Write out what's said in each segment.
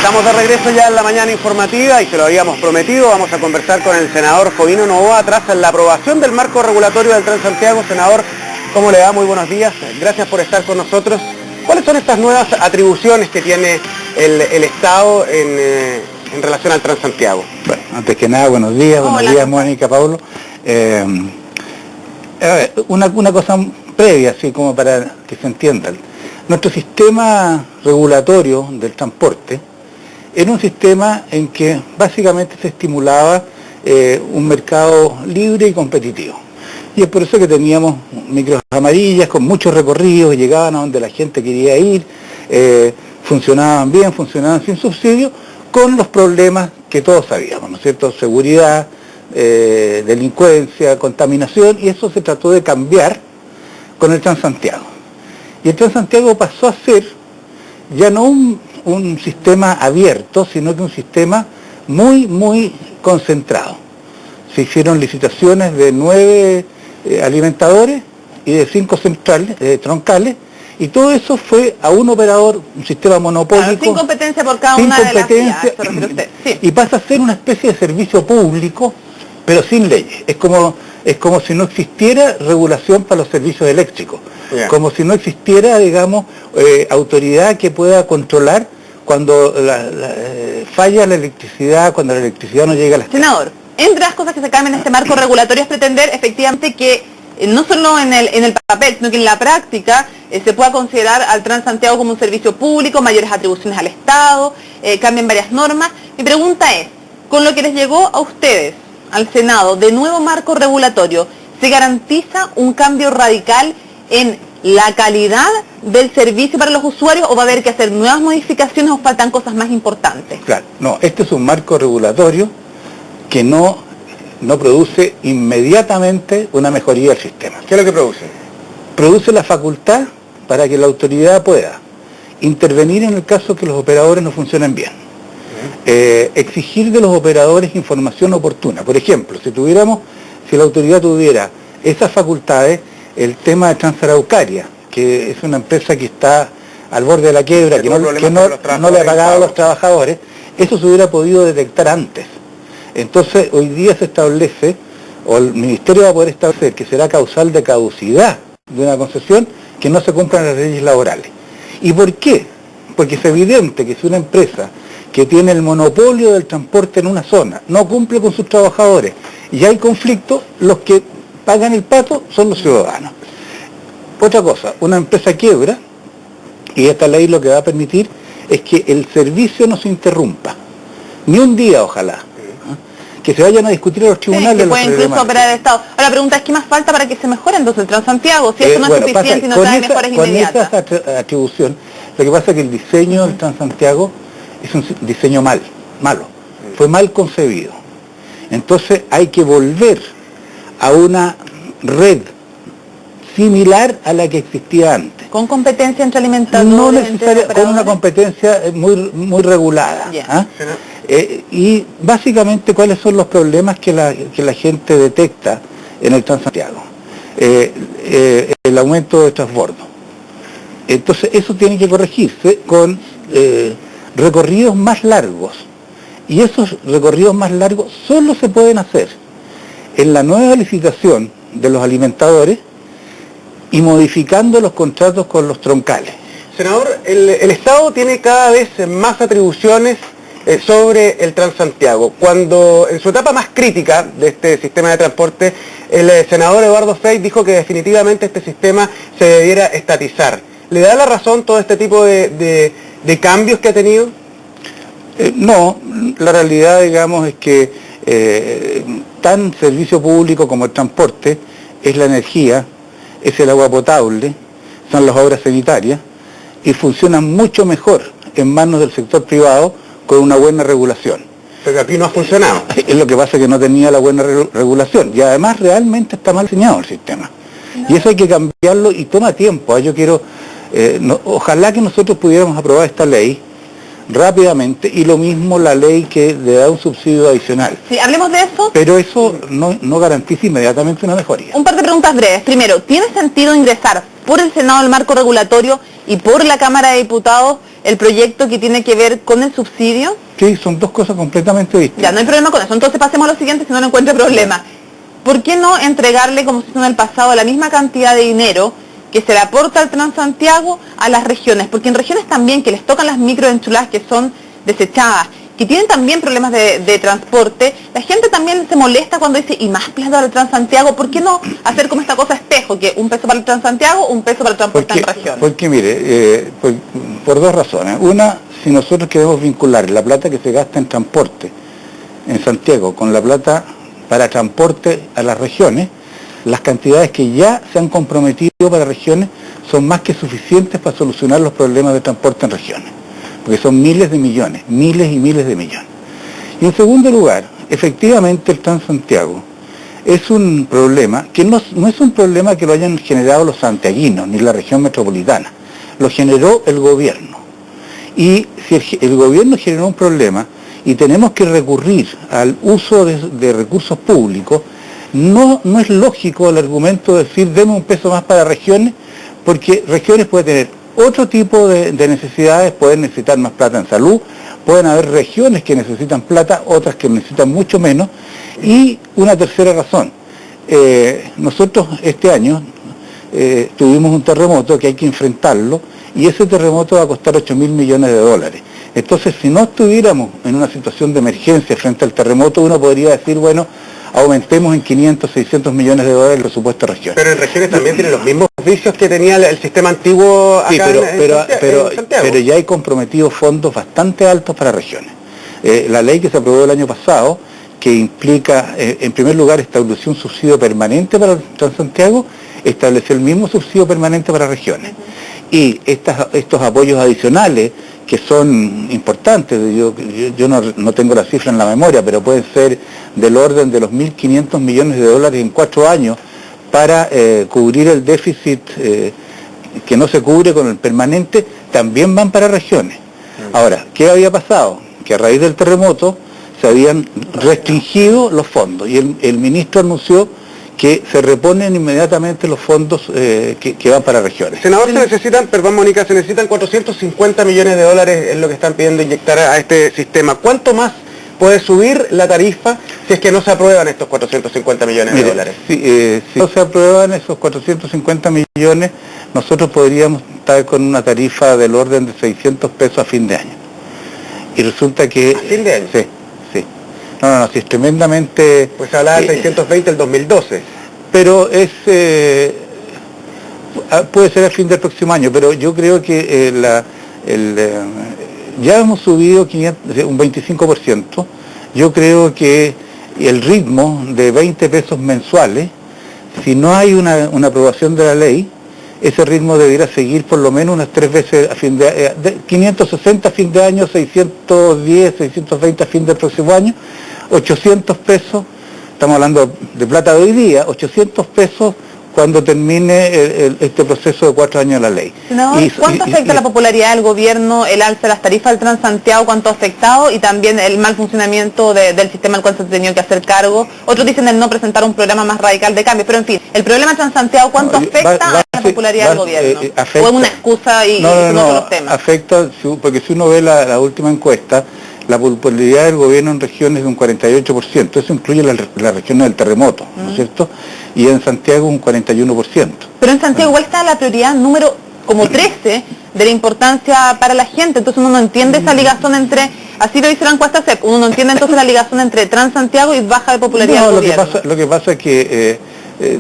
Estamos de regreso ya en la mañana informativa y se lo habíamos prometido, vamos a conversar con el senador Jovino Novoa tras la aprobación del marco regulatorio del Transantiago. Senador, ¿cómo le va? Muy buenos días, gracias por estar con nosotros. ¿Cuáles son estas nuevas atribuciones que tiene el Estado en relación al Transantiago? Bueno, antes que nada, buenos días Mónica, Pablo. Una cosa previa, así como para que se entienda. Nuestro sistema regulatorio del transporte era un sistema en que básicamente se estimulaba un mercado libre y competitivo. Y es por eso que teníamos micros amarillas con muchos recorridos, llegaban a donde la gente quería ir, funcionaban bien, funcionaban sin subsidio, con los problemas que todos sabíamos, ¿no es cierto? Seguridad, delincuencia, contaminación, y eso se trató de cambiar con el Transantiago. Y el Transantiago pasó a ser ya no un sistema abierto, sino que un sistema muy concentrado. Se hicieron licitaciones de 9 alimentadores y de 5 troncales, y todo eso fue a un operador, un sistema monopólico. Claro, sin competencia por cada una de las vías, se refiere usted. Sí. Y pasa a ser una especie de servicio público, pero sin leyes. Es como si no existiera regulación para los servicios eléctricos. Yeah. Como si no existiera, digamos, autoridad que pueda controlar cuando falla la electricidad, cuando la electricidad no llega a las casas. Senador, entre las cosas que se cambian en este marco regulatorio es pretender efectivamente que no solo en el papel, sino que en la práctica se pueda considerar al Transantiago como un servicio público, mayores atribuciones al Estado, cambian varias normas. Mi pregunta es, con lo que les llegó a ustedes, al Senado, de nuevo marco regulatorio, ¿se garantiza un cambio radical en la calidad del servicio para los usuarios o va a haber que hacer nuevas modificaciones o faltan cosas más importantes? Claro, no, este es un marco regulatorio que no produce inmediatamente una mejoría del sistema. ¿Qué es lo que produce? Produce la facultad para que la autoridad pueda intervenir en el caso que los operadores no funcionen bien. Exigir de los operadores información oportuna. Por ejemplo, si la autoridad tuviera esas facultades, el tema de Transaraucaria, que es una empresa que está al borde de la quiebra, que no le ha pagado a los trabajadores, eso se hubiera podido detectar antes. Entonces, hoy día se establece, o el Ministerio va a poder establecer, que será causal de caducidad de una concesión que no se cumplan las leyes laborales. ¿Y por qué? Porque es evidente que si una empresa que tiene el monopolio del transporte en una zona no cumple con sus trabajadores y hay conflicto, los que pagan el pato son los ciudadanos. Otra cosa, una empresa quiebra, y esta ley lo que va a permitir es que el servicio no se interrumpa, ni un día ojalá, que se vayan a discutir a los tribunales. Sí, que puede incluso operar el Estado. Ahora la pregunta es, ¿qué más falta para que se mejore entonces el Transantiago? Si esto no es suficiente y no trae mejoras inmediatas. Con esa atribución, lo que pasa es que el diseño del Transantiago es un diseño malo, fue mal concebido. Entonces hay que volver a una red similar a la que existía antes. ¿Con competencia entre alimentadores? No necesariamente, con una competencia muy regulada. Yeah. Y básicamente, ¿cuáles son los problemas que la gente detecta en el Transantiago? El aumento de transbordo. Entonces eso tiene que corregirse con recorridos más largos. Y esos recorridos más largos solo se pueden hacer en la nueva licitación de los alimentadores y modificando los contratos con los troncales. Senador, el Estado tiene cada vez más atribuciones sobre el Transantiago. Cuando en su etapa más crítica de este sistema de transporte, el senador Eduardo Frei dijo que definitivamente este sistema se debiera estatizar. ¿Le da la razón todo este tipo de cambios que ha tenido? No, la realidad, digamos, es que tan servicio público como el transporte es la energía, es el agua potable, son las obras sanitarias, y funcionan mucho mejor en manos del sector privado con una buena regulación. Pero aquí no ha funcionado. Es lo que pasa, que no tenía la buena regulación, y además realmente está mal diseñado el sistema. Y eso hay que cambiarlo y toma tiempo. Yo quiero, ojalá que nosotros pudiéramos aprobar esta ley rápidamente, y lo mismo la ley que le da un subsidio adicional. Sí, hablemos de eso. Pero eso no garantiza inmediatamente una mejoría. Un par de preguntas breves. Primero, ¿tiene sentido ingresar por el Senado el marco regulatorio y por la Cámara de Diputados el proyecto que tiene que ver con el subsidio? Sí, son dos cosas completamente distintas. Ya, no hay problema con eso. Entonces pasemos a lo siguiente, si no encuentro problema. ¿Por qué no entregarle, como se hizo en el pasado, la misma cantidad de dinero que se le aporta al Transantiago a las regiones? Porque en regiones también que les tocan las microenchuladas que son desechadas, que tienen también problemas de transporte, la gente también se molesta cuando dice, ¿y más plata para el Transantiago? ¿Por qué no hacer como esta cosa espejo, que un peso para el Transantiago, un peso para el transporte en regiones? Porque mire, por dos razones. Una, si nosotros queremos vincular la plata que se gasta en transporte en Santiago con la plata para transporte a las regiones, las cantidades que ya se han comprometido para regiones son más que suficientes para solucionar los problemas de transporte en regiones, porque son miles de millones, miles y miles de millones. Y en segundo lugar, efectivamente el Transantiago es un problema que no es un problema que lo hayan generado los santiaguinos ni la región metropolitana, lo generó el gobierno. Y si el gobierno generó un problema y tenemos que recurrir al uso de recursos públicos, no es lógico el argumento de decir deme un peso más para regiones, porque regiones puede tener otro tipo de necesidades, pueden necesitar más plata en salud, pueden haber regiones que necesitan plata, otras que necesitan mucho menos. Y una tercera razón, nosotros este año tuvimos un terremoto que hay que enfrentarlo, y ese terremoto va a costar 8.000 millones de dólares. Entonces, si no estuviéramos en una situación de emergencia frente al terremoto, uno podría decir, bueno, aumentemos en 500, 600 millones de dólares el presupuesto de regiones. Pero en regiones también tienen los mismos vicios que tenía el sistema antiguo acá, sí, en Santiago. Pero ya hay comprometidos fondos bastante altos para regiones. La ley que se aprobó el año pasado, que implica, en primer lugar, estableció un subsidio permanente para el Transantiago, estableció el mismo subsidio permanente para regiones. Y estos apoyos adicionales, que son importantes, yo no tengo la cifra en la memoria, pero pueden ser del orden de los 1.500 millones de dólares en 4 años para cubrir el déficit que no se cubre con el permanente, también van para regiones. Ahora, ¿qué había pasado? Que a raíz del terremoto se habían restringido los fondos y el ministro anunció que se reponen inmediatamente los fondos que van para regiones. Senador, se necesitan 450 millones de dólares, es lo que están pidiendo inyectar a este sistema. ¿Cuánto más puede subir la tarifa si es que no se aprueban estos 450 millones de dólares? Si no se aprueban esos 450 millones, nosotros podríamos estar con una tarifa del orden de 600 pesos a fin de año. Y resulta que... ¿A fin de año? Sí. No, si es tremendamente... Pues se hablaba del 620 el 2012. Pero puede ser a fin del próximo año, pero yo creo que ya hemos subido un 25%. Yo creo que el ritmo de 20 pesos mensuales, si no hay una aprobación de la ley, ese ritmo debería seguir por lo menos unas 3 veces a fin de 560 a fin de año, 610, 620 a fin del próximo año, 800 pesos, estamos hablando de plata de hoy día, 800 pesos cuando termine este proceso de 4 años de la ley. No, ¿cuánto afecta la popularidad del gobierno, el alza de las tarifas del Transantiago, cuánto ha afectado y también el mal funcionamiento del sistema al cual se ha tenido que hacer cargo? Otros dicen el no presentar un programa más radical de cambio, pero en fin, el problema de Transantiago, ¿cuánto afecta a la popularidad del gobierno? ¿O es una excusa y son otros temas? Afecta, porque si uno ve la última encuesta, la popularidad del gobierno en regiones es de un 48%, eso incluye las regiones del terremoto, ¿no es cierto? Y en Santiago un 41%. Pero en Santiago igual está la prioridad número como 13 de la importancia para la gente, entonces uno no entiende esa ligazón entre, así lo dice la encuesta CEP, uno no entiende entonces la ligazón entre Transantiago y baja de popularidad del gobierno. Lo que pasa es que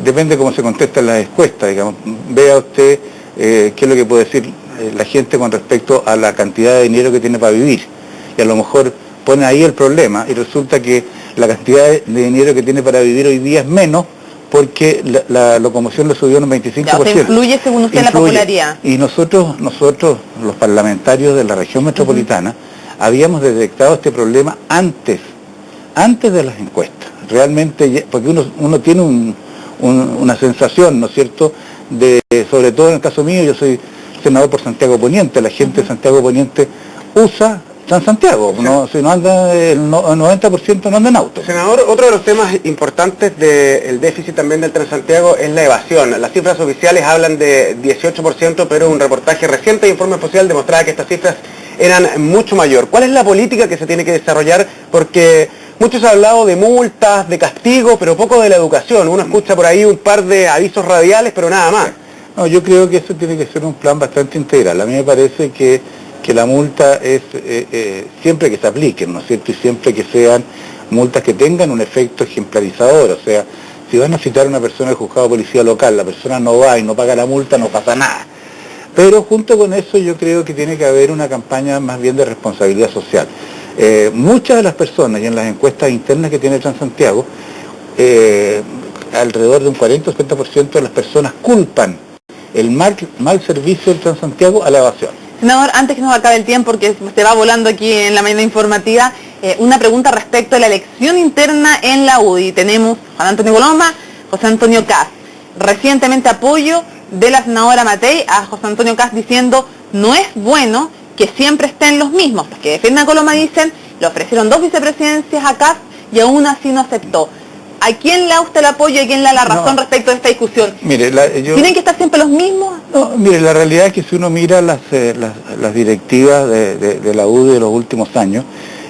depende cómo se contestan las encuestas, digamos, vea usted qué es lo que puede decir la gente con respecto a la cantidad de dinero que tiene para vivir. Y a lo mejor pone ahí el problema y resulta que la cantidad de dinero que tiene para vivir hoy día es menos porque la locomoción le subió un 25%. Ya, o sea, influye según usted la popularidad. Y nosotros, los parlamentarios de la región metropolitana, habíamos detectado este problema antes de las encuestas. Realmente, porque uno tiene una sensación, ¿no es cierto?, sobre todo en el caso mío, yo soy senador por Santiago Poniente, la gente de Santiago Poniente usa Transantiago, no, si no anda, el 90% no anda en auto. Senador, otro de los temas importantes del déficit también del Transantiago es la evasión. Las cifras oficiales hablan de 18%, pero un reportaje reciente de Informe Social demostraba que estas cifras eran mucho mayor. ¿Cuál es la política que se tiene que desarrollar? Porque muchos han hablado de multas, de castigo, pero poco de la educación. Uno escucha por ahí un par de avisos radiales, pero nada más. No, yo creo que eso tiene que ser un plan bastante integral. A mí me parece que la multa es siempre que se apliquen, ¿no es cierto? Y siempre que sean multas que tengan un efecto ejemplarizador. O sea, si van a citar a una persona del juzgado de policía local, la persona no va y no paga la multa, no pasa nada. Pero junto con eso yo creo que tiene que haber una campaña más bien de responsabilidad social. Muchas de las personas, y en las encuestas internas que tiene Transantiago, alrededor de un 40 o 50% de las personas culpan el mal servicio del Transantiago a la evasión. Senador, antes que nos acabe el tiempo, porque se va volando aquí en la mañana informativa, una pregunta respecto a la elección interna en la UDI. Tenemos Juan Antonio Coloma, José Antonio Kast. Recientemente apoyo de la senadora Matei a José Antonio Kast diciendo no es bueno que siempre estén los mismos. Los que defienden a Coloma dicen, le ofrecieron 2 vicepresidencias a Kast y aún así no aceptó. ¿A quién le da usted el apoyo y a quién le da la razón respecto de esta discusión? Mire, ¿Tienen que estar siempre los mismos? No, mire, la realidad es que si uno mira las directivas de la UDI de los últimos años,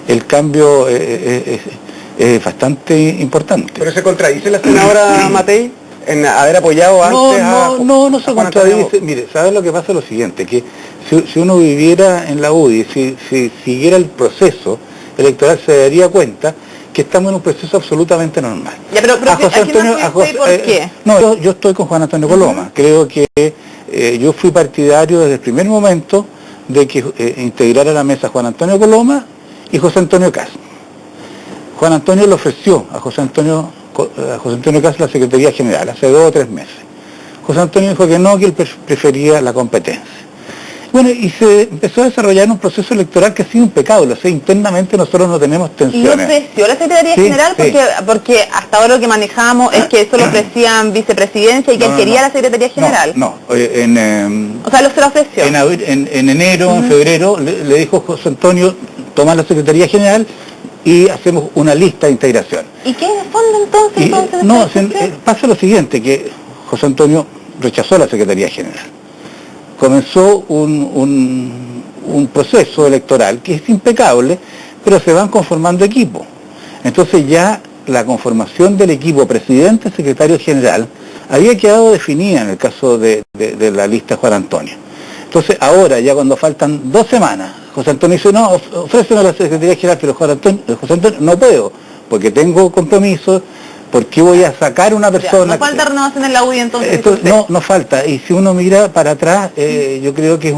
el cambio es bastante importante. ¿Pero se contradice la senadora Matei en haber apoyado antes no se contradice. Mire, ¿sabes lo que pasa? Lo siguiente, que si uno viviera en la UDI, si siguiera el proceso electoral, se daría cuenta que estamos en un proceso absolutamente normal. Ya, pero José Antonio, ¿por qué? No, yo estoy con Juan Antonio Coloma. Creo que yo fui partidario desde el primer momento de que integrara la mesa Juan Antonio Coloma y José Antonio Kast. Juan Antonio le ofreció a José Antonio Kast la Secretaría General hace 2 o 3 meses. José Antonio dijo que no, que él prefería la competencia. Bueno, y se empezó a desarrollar un proceso electoral que ha sido impecable. O sea, internamente nosotros no tenemos tensiones. ¿Y lo ofreció la Secretaría General? Sí. Porque hasta ahora lo que manejamos es que solo ofrecían vicepresidencia y que él quería la Secretaría General. O sea, se lo ofreció. En enero, en febrero, le dijo José Antonio, toma la Secretaría General y hacemos una lista de integración. ¿Y qué de fondo entonces? Pasa lo siguiente, que José Antonio rechazó la Secretaría General. Comenzó un proceso electoral que es impecable, pero se van conformando equipos. Entonces ya la conformación del equipo presidente, secretario general, había quedado definida en el caso de la lista Juan Antonio. Entonces ahora, ya cuando faltan 2 semanas, José Antonio dice, no, ofréceme a la Secretaría General, pero José Antonio, no puedo, porque tengo compromisos. ¿Por qué voy a sacar una persona? ¿No falta renovación en la UDI entonces? No falta. Y si uno mira para atrás, yo creo que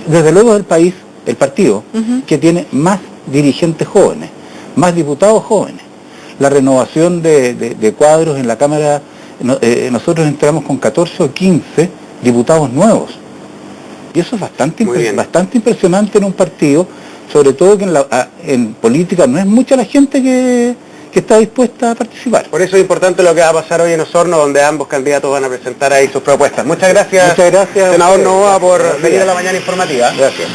desde luego es el partido, que tiene más dirigentes jóvenes, más diputados jóvenes. La renovación de cuadros en la Cámara, nosotros entramos con 14 o 15 diputados nuevos. Y eso es bastante impresionante en un partido, sobre todo que en política no es mucha la gente que está dispuesta a participar. Por eso es importante lo que va a pasar hoy en Osorno, donde ambos candidatos van a presentar ahí sus propuestas. Muchas gracias, senador Novoa, por venir a la mañana informativa. Gracias.